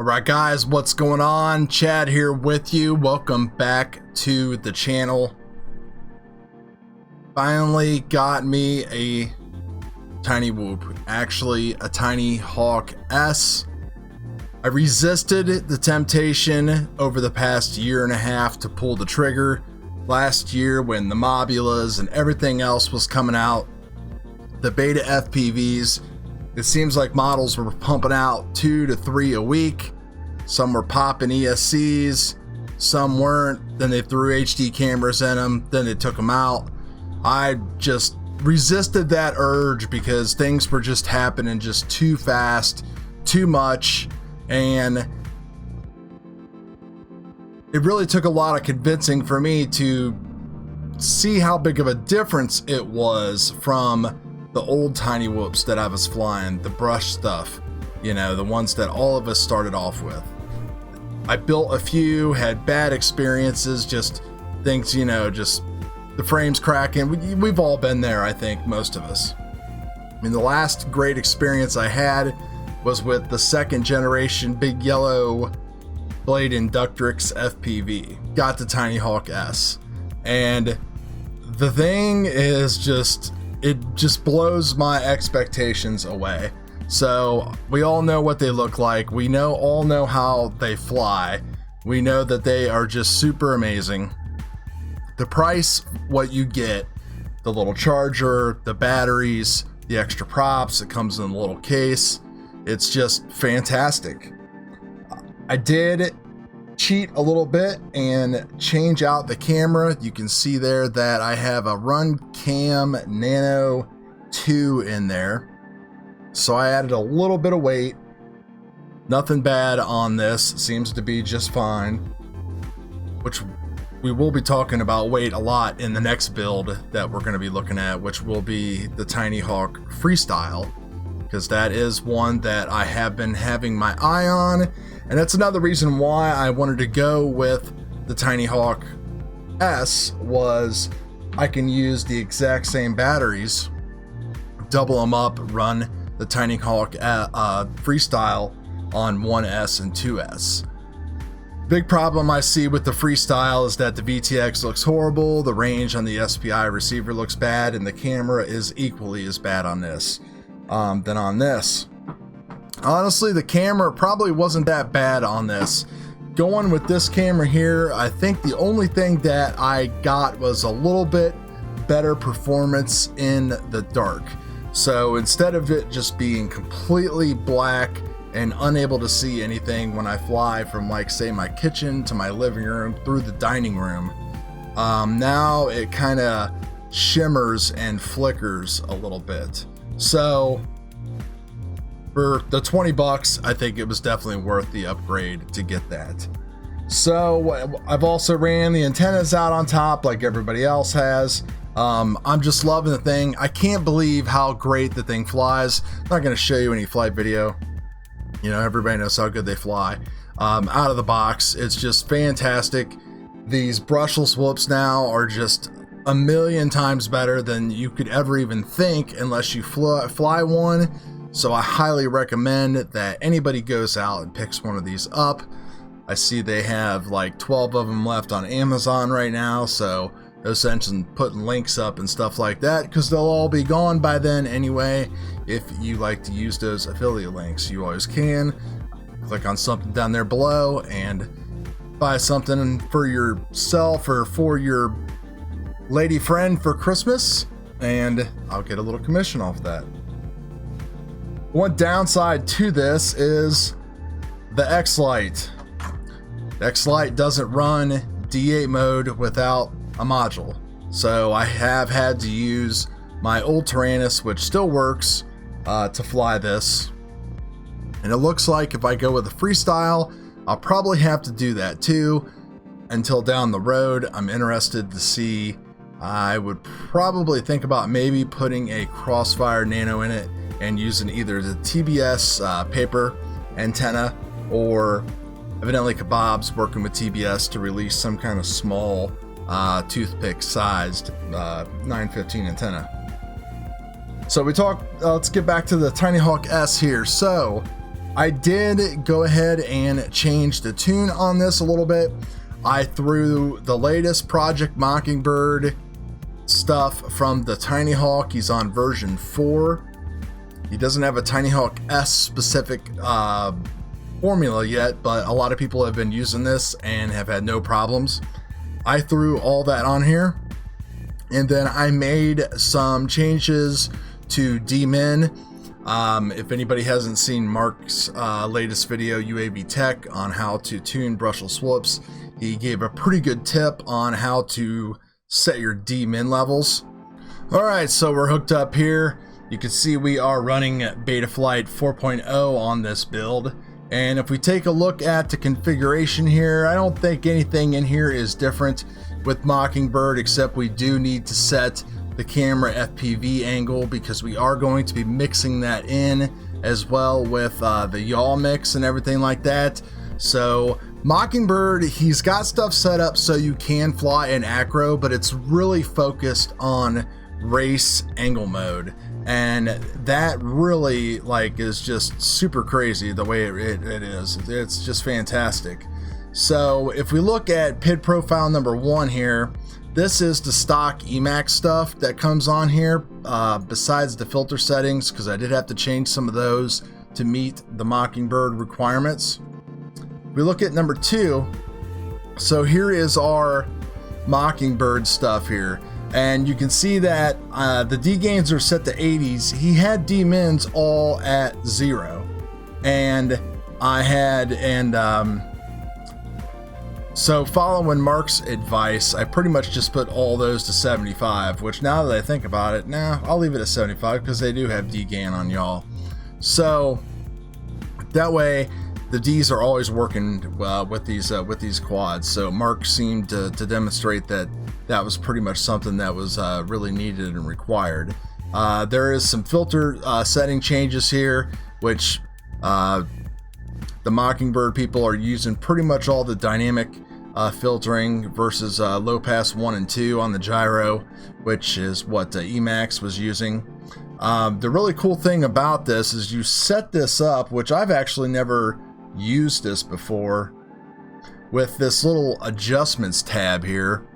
Alright guys, what's going on? Chad here with you. Welcome back to the channel. Finally got me a Tiny Whoop, actually a Tinyhawk S. I resisted the temptation over the past year and a half to pull the trigger. Last year when the Mobulas and everything else was coming out, the beta FPVs, it seems like models were pumping out 2 to 3 a week. Some were popping ESCs, some weren't. Then they threw HD cameras in them, then they took them out. I just resisted that urge because things were just happening just too fast, too much, and it really took a lot of convincing for me to see how big of a difference it was from the old Tiny Whoops that I was flying, the brush stuff, you know, the ones that all of us started off with. I built a few, had bad experiences, just things, you know, just the frames cracking. We've all been there, I think, most of us. I mean, the last great experience I had was with the second generation Big Yellow Blade Inductrix FPV. Got the Tinyhawk S. And the thing is just, it just blows my expectations away. So we all know what they look like. We all know how they fly. We know that they are just super amazing. The price, what you get, the little charger, the batteries, the extra props, it comes in a little case. It's just fantastic. I did cheat a little bit and change out the camera. You can see there that I have a RUNCAM NANO 2 in there. So I added a little bit of weight. Nothing bad on this. Seems to be just fine. Which we will be talking about weight a lot in the next build that we're going to be looking at, which will be the Tinyhawk Freestyle. Because that is one that I have been having my eye on. And that's another reason why I wanted to go with the Tinyhawk S, was I can use the exact same batteries, double them up, run the Tinyhawk Freestyle on 1S and 2S. Big problem I see with the Freestyle is that the VTX looks horrible, the range on the SPI receiver looks bad, and the camera is equally as bad on this than on this. Honestly, the camera probably wasn't that bad on this. Going with this camera here, I think the only thing that I got was a little bit better performance in the dark. So instead of it just being completely black and unable to see anything when I fly from, like, say, my kitchen to my living room through the dining room, now it kind of shimmers and flickers a little bit. So for the 20 bucks, I think it was definitely worth the upgrade to get that. So I've also ran the antennas out on top like everybody else has. I'm just loving the thing. I can't believe how great the thing flies. I'm not going to show you any flight video. You know, everybody knows how good they fly. Out of the box, it's just fantastic. These brushless whoops now are just a million times better than you could ever even think unless you fly one. So I highly recommend that anybody goes out and picks one of these up. I see they have like 12 of them left on Amazon right now, so essentially putting links up and stuff like that, because they'll all be gone by then anyway. If you like to use those affiliate links, you always can. Click on something down there below and buy something for yourself or for your lady friend for Christmas, and I'll get a little commission off that. One downside to this is the X-Lite. The X-Lite doesn't run D8 mode without a module, so I have had to use my old TARANIS, which still works, to fly this. And it looks like if I go with the Freestyle, I'll probably have to do that too until down the road. I'm interested to see. I would probably think about maybe putting a Crossfire Nano in it and using either the TBS paper antenna, or evidently Kebab's working with TBS to release some kind of small toothpick sized 915 antenna. So let's get back to the Tinyhawk S here. So I did go ahead and change the tune on this a little bit. I threw the latest Project Mockingbird stuff from the Tinyhawk. He's on version 4. He doesn't have a Tinyhawk S specific formula yet, but a lot of people have been using this and have had no problems. I threw all that on here, and then I made some changes to D-Min. If anybody hasn't seen Mark's latest video, UAV Tech, on how to tune brushless whoops, he gave a pretty good tip on how to set your D-Min levels. Alright, so we're hooked up here. You can see we are running Betaflight 4.0 on this build. And if we take a look at the configuration here, I don't think anything in here is different with Mockingbird, except we do need to set the camera FPV angle, because we are going to be mixing that in as well with the yaw mix and everything like that. So Mockingbird, he's got stuff set up so you can fly in acro, but it's really focused on race angle mode, and that really is just super crazy the way it is. It's just fantastic. So if we look at PID profile number 1 here, this is the stock Emax stuff that comes on here, besides the filter settings, because I did have to change some of those to meet the Mockingbird requirements. We look at number 2. So here is our Mockingbird stuff here, and you can see that the D gains are set to 80s. He had D mins all at 0, and I had, so following Mark's advice, I pretty much just put all those to 75, which now that I think about it, I'll leave it at 75 because they do have D gain on y'all. So that way the Ds are always working with these quads. So Mark seemed to demonstrate that that was pretty much something that was really needed and required. There is some filter setting changes here, which the Mockingbird people are using pretty much all the dynamic filtering versus low pass 1 and 2 on the gyro, which is what Emax was using. The really cool thing about this is you set this up, which I've actually never used this before, with this little adjustments tab here.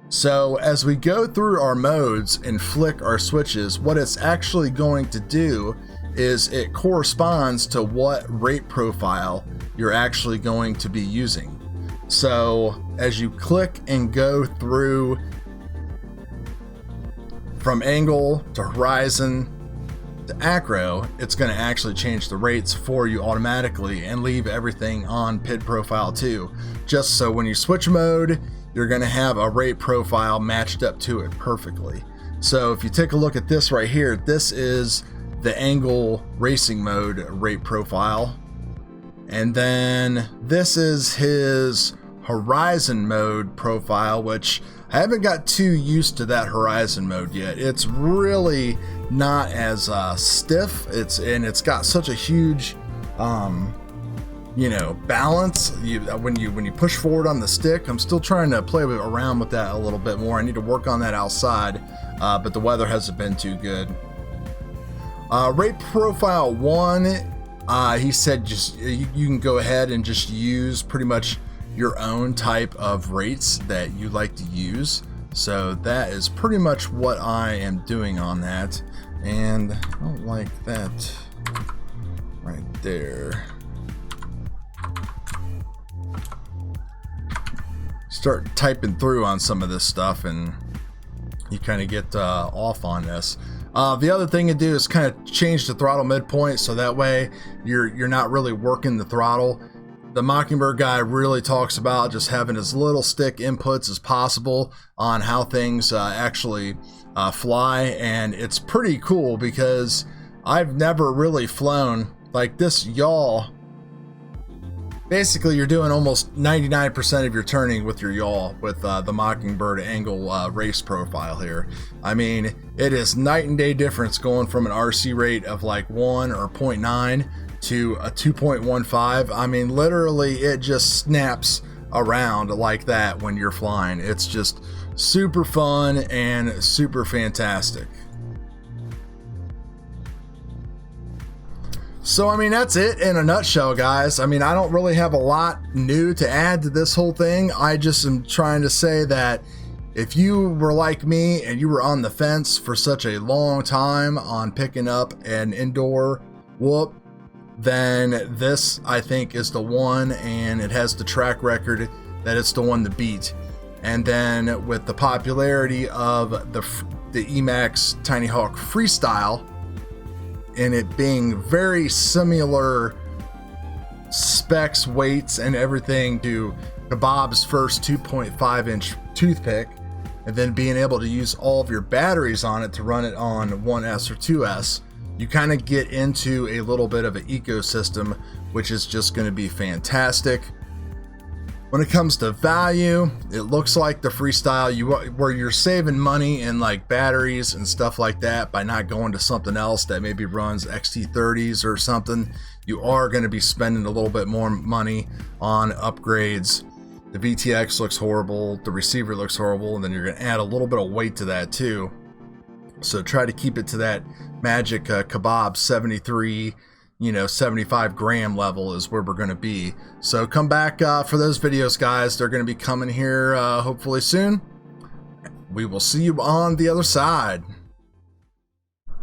So as we go through our modes and flick our switches, what it's actually going to do is it corresponds to what rate profile you're actually going to be using. So as you click and go through from angle to horizon to acro, it's going to actually change the rates for you automatically and leave everything on PID profile 2, just so when you switch mode, you're going to have a rate profile matched up to it perfectly. So if you take a look at this right here, this is the angle racing mode rate profile, and then this is his horizon mode profile, which I haven't got too used to that horizon mode yet. It's really not as stiff. It's got such a huge balance. When you push forward on the stick, I'm still trying to play around with that a little bit more. I need to work on that outside, but the weather hasn't been too good. Rate profile 1, he said just you can go ahead and just use pretty much your own type of rates that you like to use. So that is pretty much what I am doing on that, and I don't like that right there. Start typing through on some of this stuff and you kind of get off on this. The other thing to do is kind of change the throttle midpoint, so that way you're not really working the throttle. The Mockingbird guy really talks about just having as little stick inputs as possible on how things actually fly, and it's pretty cool because I've never really flown like this yaw. Basically, you're doing almost 99% of your turning with your yaw with the Mockingbird angle race profile here. I mean, it is night and day difference going from an RC rate of like 1 or 0.9 to a 2.15. I mean, literally, it just snaps around like that when you're flying. It's just super fun and super fantastic. So, I mean, that's it in a nutshell, guys. I mean, I don't really have a lot new to add to this whole thing. I just am trying to say that if you were like me and you were on the fence for such a long time on picking up an indoor whoop, then this, I think, is the one, and it has the track record that it's the one to beat. And then with the popularity of the Emax Tinyhawk Freestyle, and it being very similar specs, weights, and everything to Kebab's first 2.5-inch toothpick, and then being able to use all of your batteries on it to run it on 1S or 2S, you kind of get into a little bit of an ecosystem, which is just going to be fantastic. When it comes to value, it looks like the Freestyle, where you're saving money in like batteries and stuff like that by not going to something else that maybe runs XT30s or something. You are going to be spending a little bit more money on upgrades. The VTX looks horrible, the receiver looks horrible, and then you're going to add a little bit of weight to that too. So try to keep it to that magic Kebab 73, 75 gram level is where we're going to be. So come back for those videos, guys. They're going to be coming here hopefully soon. We will see you on the other side.